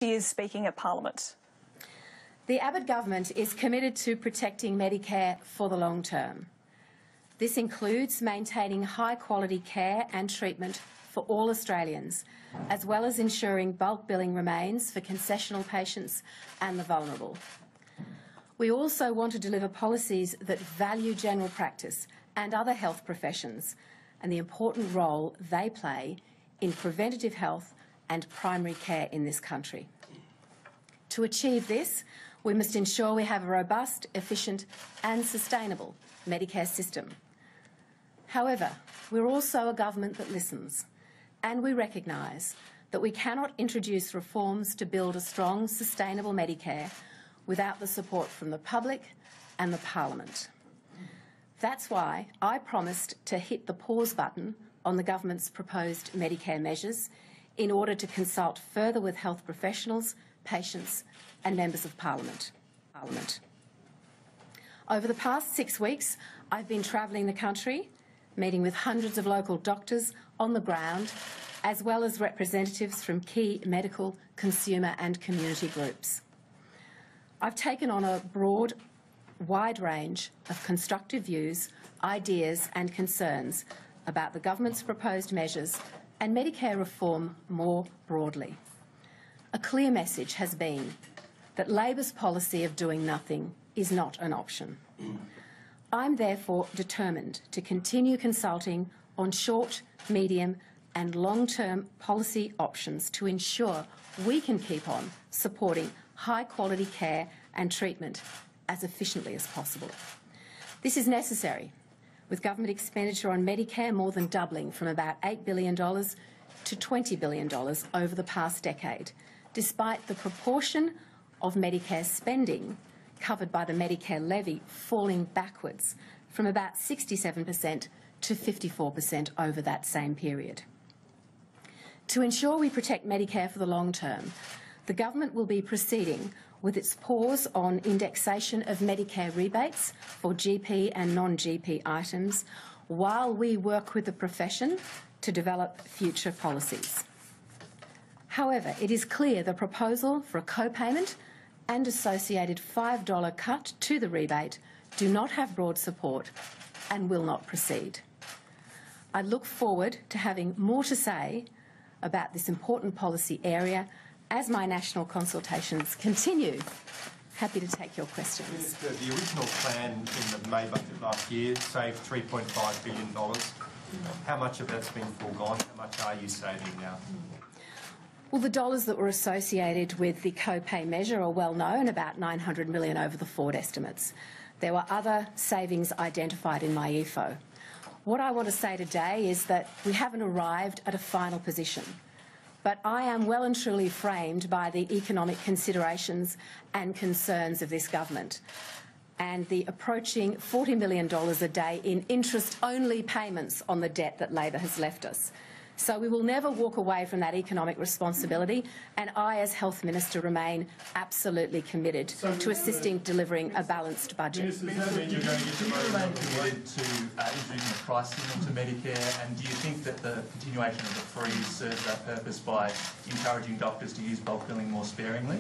years speaking at Parliament. The Abbott government is committed to protecting Medicare for the long term. This includes maintaining high-quality care and treatment for all Australians, as well as ensuring bulk billing remains for concessional patients and the vulnerable. We also want to deliver policies that value general practice and other health professions and the important role they play in preventative health and primary care in this country. To achieve this, we must ensure we have a robust, efficient and sustainable Medicare system. However, we're also a government that listens, and we recognise that we cannot introduce reforms to build a strong, sustainable Medicare without the support from the public and the Parliament. That's why I promised to hit the pause button on the government's proposed Medicare measures in order to consult further with health professionals, patients and members of Parliament. Over the past 6 weeks, I've been travelling the country, meeting with hundreds of local doctors on the ground, as well as representatives from key medical, consumer and community groups. I've taken on a broad, wide range of constructive views, ideas and concerns about the government's proposed measures and Medicare reform more broadly. A clear message has been that Labor's policy of doing nothing is not an option. I'm therefore determined to continue consulting on short, medium and long-term policy options to ensure we can keep on supporting high-quality care and treatment as efficiently as possible. This is necessary, with government expenditure on Medicare more than doubling from about $8 billion to $20 billion over the past decade, despite the proportion of Medicare spending covered by the Medicare levy falling backwards from about 67% to 54% over that same period. To ensure we protect Medicare for the long term, the government will be proceeding with its pause on indexation of Medicare rebates for GP and non-GP items while we work with the profession to develop future policies. However, it is clear the proposal for a co-payment and associated $5 cut to the rebate do not have broad support and will not proceed. I look forward to having more to say about this important policy area as my national consultations continue. Happy to take your questions. Minister, the original plan in the May budget last year saved $3.5 billion. How much of that's been foregone? How much are you saving now? Well, the dollars that were associated with the co-pay measure are well known, about $900 million over the Ford estimates. There were other savings identified in my EFO. What I want to say today is that we haven't arrived at a final position, but I am well and truly framed by the economic considerations and concerns of this government and the approaching $40 million a day in interest-only payments on the debt that Labor has left us. So we will never walk away from that economic responsibility, and I, as Health Minister, remain absolutely committed to assisting delivering a balanced budget. Minister, does that mean you're going to get remain committed to introducing a price signal to Medicare, and do you think that the continuation of the freeze serves that purpose by encouraging doctors to use bulk billing more sparingly?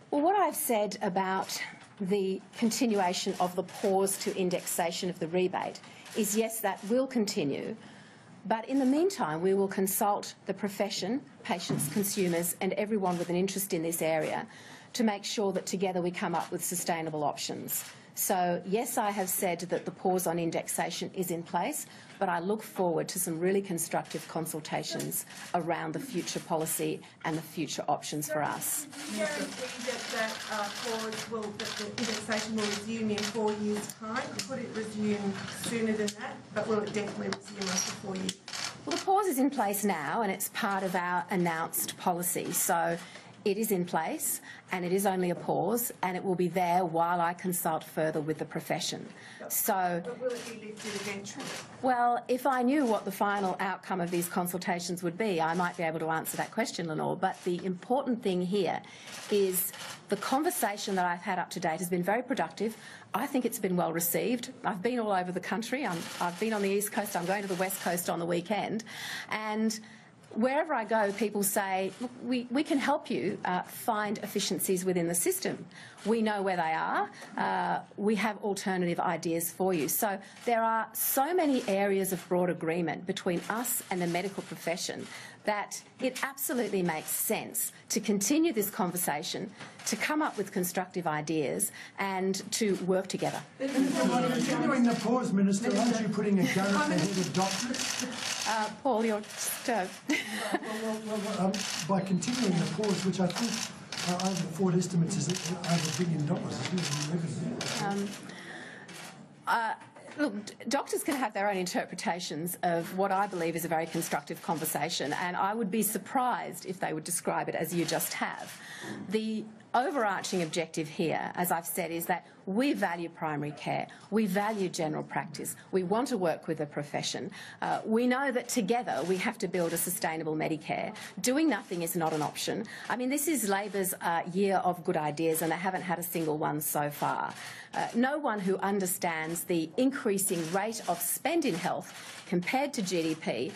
Well, what I've said about the continuation of the pause to indexation of the rebate is, yes, that will continue. But in the meantime, we will consult the profession, patients, consumers and everyone with an interest in this area to make sure that together we come up with sustainable options. So, yes, I have said that the pause on indexation is in place, but I look forward to some really constructive consultations around the future policy and the future options for us. Guarantee that the indexation will resume in 4 years' time? Could it resume sooner than that, but will it definitely resume after 4 years? Well, the pause is in place now and it's part of our announced policy. So it is in place and it is only a pause and it will be there while I consult further with the profession. But will it be lifted eventually? Well, if I knew what the final outcome of these consultations would be, I might be able to answer that question, Lenore. But the important thing here is the conversation that I've had up to date has been very productive. I think it's been well received. I've been all over the country. I've been on the East Coast. I'm going to the West Coast on the weekend. And wherever I go, people say, look, we can help you find efficiencies within the system. We know where they are. We have alternative ideas for you. So there are so many areas of broad agreement between us and the medical profession that it absolutely makes sense to continue this conversation, to come up with constructive ideas and to work together. Continuing the pause, Minister, aren't you putting a gun at the head of doctors? Paul, you're just... by continuing the pause, which I think over the forward estimates is over $1 billion, isn't it? Look, doctors can have their own interpretations of what I believe is a very constructive conversation, and I would be surprised if they would describe it as you just have. The overarching objective here, as I've said, is that we value primary care, we value general practice, we want to work with the profession. We know that together we have to build a sustainable Medicare. Doing nothing is not an option. I mean, this is Labor's year of good ideas, and they haven't had a single one so far. No one who understands the increasing rate of spend in health compared to GDP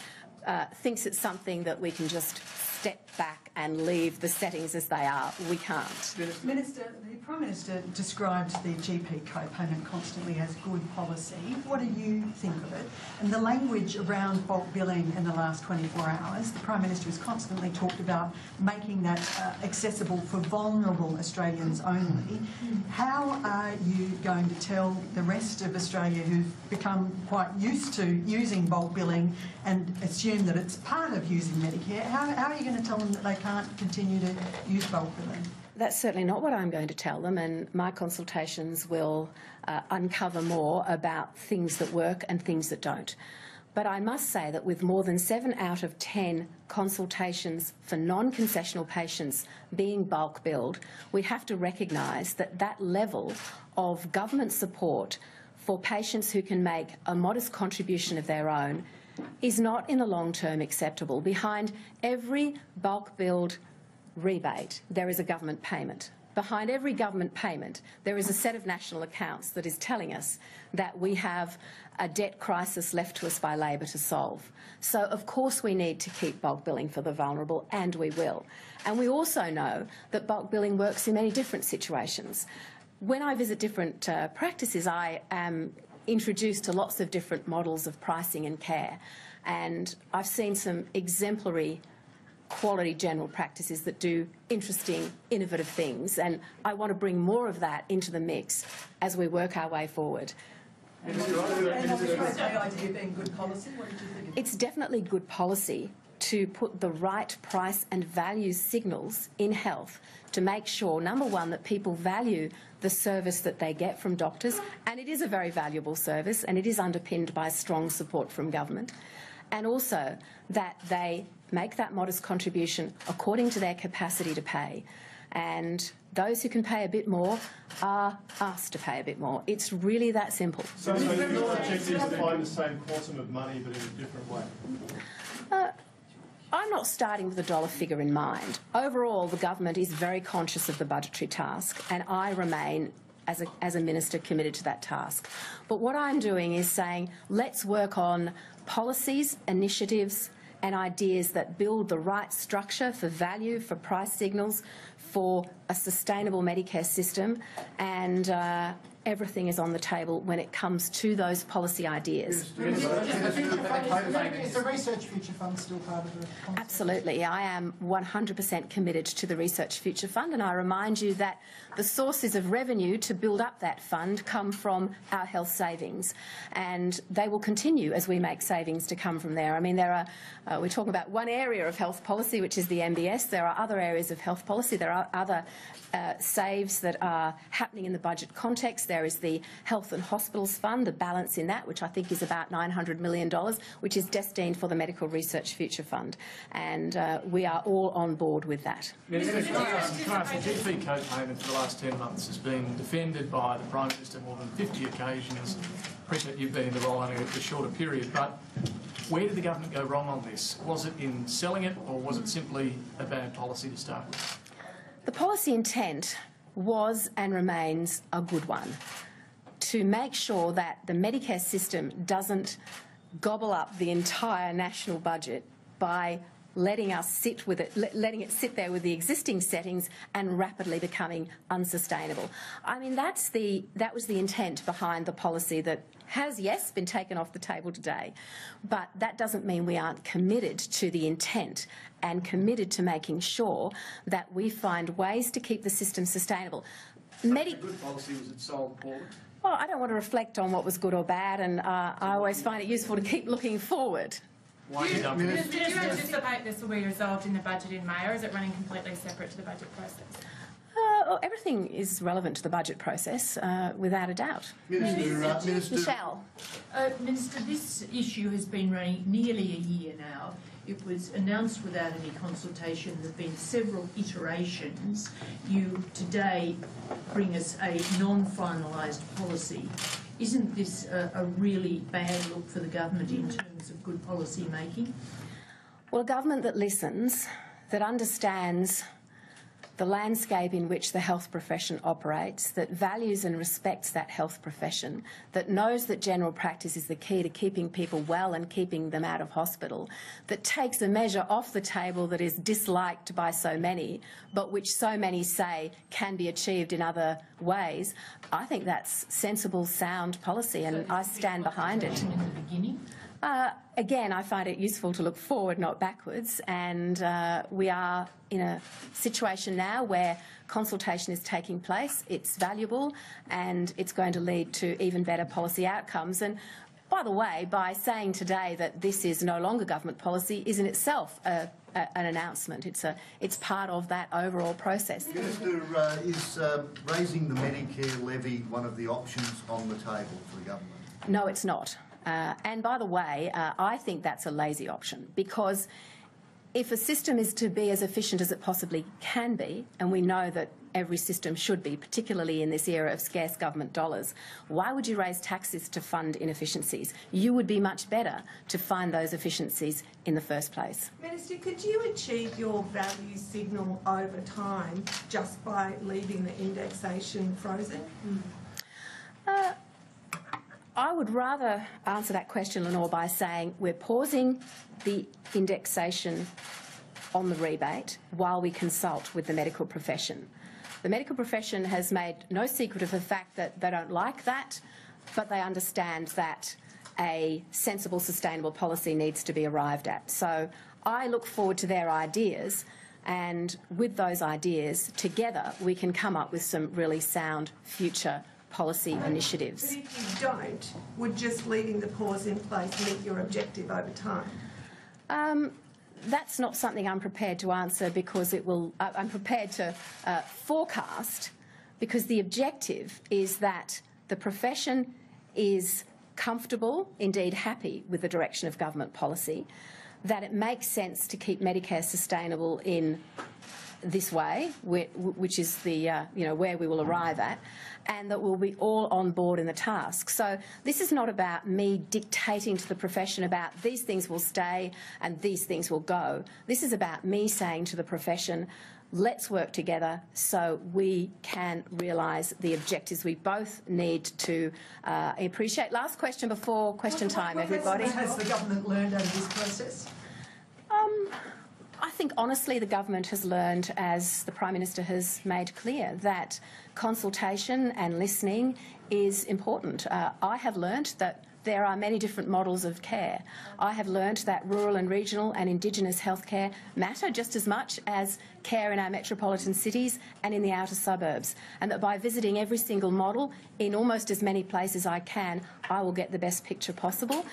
thinks it's something that we can just step back and leave the settings as they are. We can't. Minister, the Prime Minister described the GP co-payment constantly as good policy. What do you think of it? And the language around bulk billing in the last 24 hours, the Prime Minister has constantly talked about making that accessible for vulnerable Australians only. How are you going to tell the rest of Australia who've become quite used to using bulk billing and assume that it's part of using Medicare, how are you going to tell them that they can't continue to use bulk billing? That's certainly not what I'm going to tell them, and my consultations will uncover more about things that work and things that don't. But I must say that with more than 7 out of 10 consultations for non-concessional patients being bulk billed, we have to recognise that that level of government support for patients who can make a modest contribution of their own is not in the long term acceptable. Behind every bulk billed rebate, there is a government payment. Behind every government payment, there is a set of national accounts that is telling us that we have a debt crisis left to us by Labor to solve. So, of course, we need to keep bulk billing for the vulnerable, and we will. And we also know that bulk billing works in many different situations. When I visit different practices, I am introduced to lots of different models of pricing and care, and I've seen some exemplary quality general practices that do interesting, innovative things, and I want to bring more of that into the mix as we work our way forward. It's definitely good policy to put the right price and value signals in health to make sure, number one, that people value the service that they get from doctors, and it is a very valuable service and it is underpinned by strong support from government, and also that they make that modest contribution according to their capacity to pay. And those who can pay a bit more are asked to pay a bit more. It's really that simple. So your objective is to find the same quantum of money but in a different way? I'm not starting with a dollar figure in mind. Overall, the government is very conscious of the budgetary task, and I remain, as a minister, committed to that task. But what I'm doing is saying, let's work on policies, initiatives and ideas that build the right structure for value, for price signals, for a sustainable Medicare system, and everything is on the table when it comes to those policy ideas. Is the Research Future Fund still part of the conversation? Absolutely. I am 100% committed to the Research Future Fund, and I remind you that the sources of revenue to build up that fund come from our health savings, and they will continue as we make savings to come from there. I mean, there are, we're talking about one area of health policy, which is the MBS. There are other areas of health policy. There are other saves that are happening in the budget context. There is the Health and Hospitals Fund, the balance in that, which I think is about $900 million, which is destined for the Medical Research Future Fund. And we are all on board with that. Minister, can I ask, the GP co-payment for the last 10 months has been defended by the Prime Minister more than 50 occasions. Appreciate you've been in the role only a shorter period, but where did the government go wrong on this? Was it in selling it, or was it simply a bad policy to start with? The policy intent was and remains a good one, to make sure that the Medicare system doesn't gobble up the entire national budget by letting us sit with it, letting it sit there with the existing settings and rapidly becoming unsustainable. I mean, that was the intent behind the policy that has, yes, been taken off the table today, but that doesn't mean we aren't committed to the intent and committed to making sure that we find ways to keep the system sustainable. A good policy was it sold poorly? Well, I don't want to reflect on what was good or bad, and I always find it useful to keep looking forward. Why you don't? Do you anticipate this will be resolved in the budget in May, or is it running completely separate to the budget process? Well, everything is relevant to the budget process, without a doubt. Minister, Michelle. Minister, this issue has been running nearly a year now. It was announced without any consultation. There have been several iterations. You today bring us a non-finalised policy. Isn't this a really bad look for the government in terms of good policy making? Well, a government that listens, that understands the landscape in which the health profession operates, that values and respects that health profession, that knows that general practice is the key to keeping people well and keeping them out of hospital, that takes a measure off the table that is disliked by so many, but which so many say can be achieved in other ways. I think that's sensible, sound policy, and I stand behind it. In the beginning? Again, I find it useful to look forward, not backwards, and we are in a situation now where consultation is taking place. It's valuable and it's going to lead to even better policy outcomes. And by the way, by saying today that this is no longer government policy is in itself an announcement. It's part of that overall process. Minister, is raising the Medicare levy one of the options on the table for the government? No, it's not. And by the way, I think that's a lazy option, because if a system is to be as efficient as it possibly can be, and we know that every system should be, particularly in this era of scarce government dollars, why would you raise taxes to fund inefficiencies? You would be much better to find those efficiencies in the first place. Minister, could you achieve your value signal over time just by leaving the indexation frozen? I would rather answer that question, Lenore, by saying we're pausing the indexation on the rebate while we consult with the medical profession. The medical profession has made no secret of the fact that they don't like that, but they understand that a sensible, sustainable policy needs to be arrived at. So I look forward to their ideas, and with those ideas, together we can come up with some really sound future policy initiatives. But if you don't, would just leaving the pause in place meet your objective over time? That's not something I'm prepared to answer, because it will. I'm prepared to forecast, because the objective is that the profession is comfortable, indeed happy, with the direction of government policy, that it makes sense to keep Medicare sustainable in this way, which is the where we will arrive at, and that we'll be all on board in the task. So this is not about me dictating to the profession about these things will stay and these things will go. This is about me saying to the profession, let's work together so we can realise the objectives we both need to appreciate. Last question before question time, everybody. What has the government learned out of this process? I think, honestly, the government has learned, as the Prime Minister has made clear, that consultation and listening is important. I have learned that there are many different models of care. I have learned that rural and regional and Indigenous healthcare matter just as much as care in our metropolitan cities and in the outer suburbs, and that by visiting every single model in almost as many places I can, I will get the best picture possible.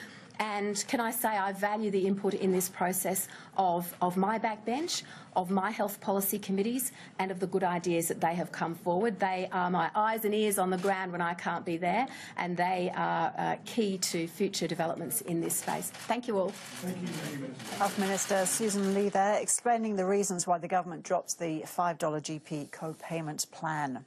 And can I say I value the input in this process of my backbench, of my health policy committees, and of the good ideas that they have come forward. They are my eyes and ears on the ground when I can't be there, and they are key to future developments in this space. Thank you all. Thank you. Health Minister Susan Ley there, explaining the reasons why the government drops the $5 GP co-payment plan.